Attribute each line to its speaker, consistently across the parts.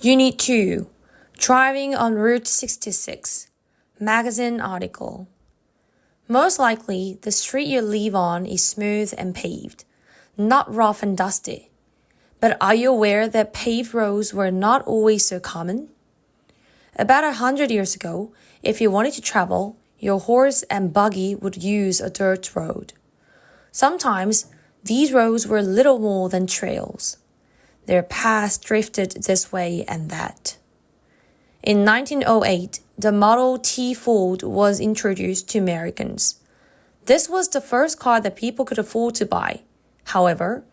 Speaker 1: Unit 2, Driving on Route 66, magazine article. Most likely, the street you live on is smooth and paved, not rough and dusty. But are you aware that paved roads were not always so common? About 100 years ago, if you wanted to travel, your horse and buggy would use a dirt road. Sometimes, these roads were little more than trails. Their paths drifted this way and that. In 1908, the Model T Ford was introduced to Americans. This was the first car that people could afford to buy. However,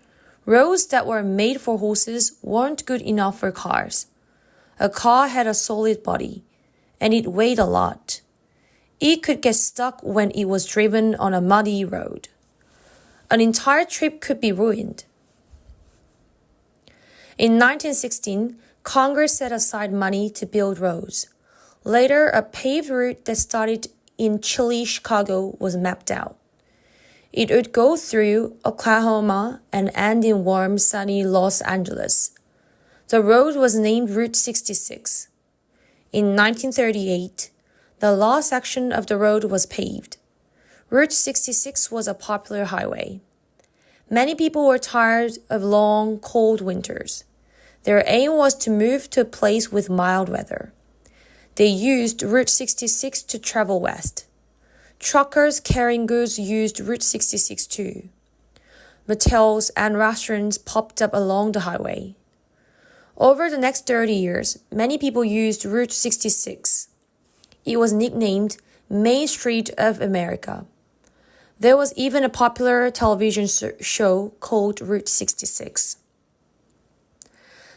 Speaker 1: roads that were made for horses weren't good enough for cars. A car had a solid body, and it weighed a lot. It could get stuck when it was driven on a muddy road. An entire trip could be ruined. In 1916, Congress set aside money to build roads. Later, a paved route that started in chilly Chicago was mapped out. It would go through Oklahoma and end in warm, sunny Los Angeles. The road was named Route 66. In 1938, the last section of the road was paved. Route 66 was a popular highway. Many people were tired of long, cold winters. Their aim was to move to a place with mild weather. They used Route 66 to travel west. Truckers carrying goods used Route 66 too. Motels and restaurants popped up along the highway. Over the next 30 years, many people used Route 66. It was nicknamed Main Street of America. There was even a popular television show called Route 66.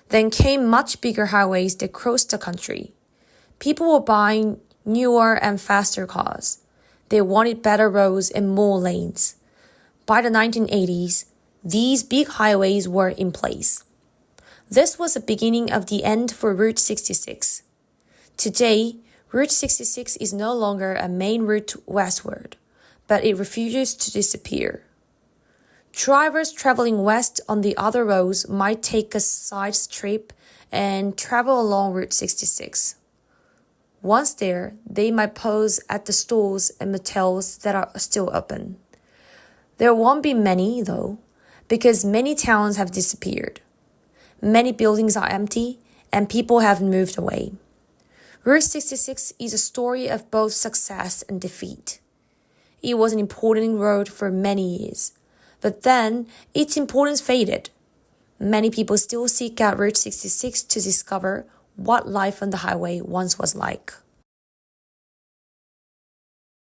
Speaker 1: Then came much bigger highways that crossed the country. People were buying newer and faster cars. They wanted better roads and more lanes. By the 1980s, these big highways were in place. This was the beginning of the end for Route 66. Today, Route 66 is no longer a main route westward, but it refuses to disappear. Drivers traveling west on the other roads might take a side trip and travel along Route 66. Once there, they might pause at the stores and motels that are still open. There won't be many, though, because many towns have disappeared. Many buildings are empty, and people have moved away. Route 66 is a story of both success and defeat. It was an important road for many years, but then its importance faded. Many people still seek out Route 66 to discover what life on the highway once was like.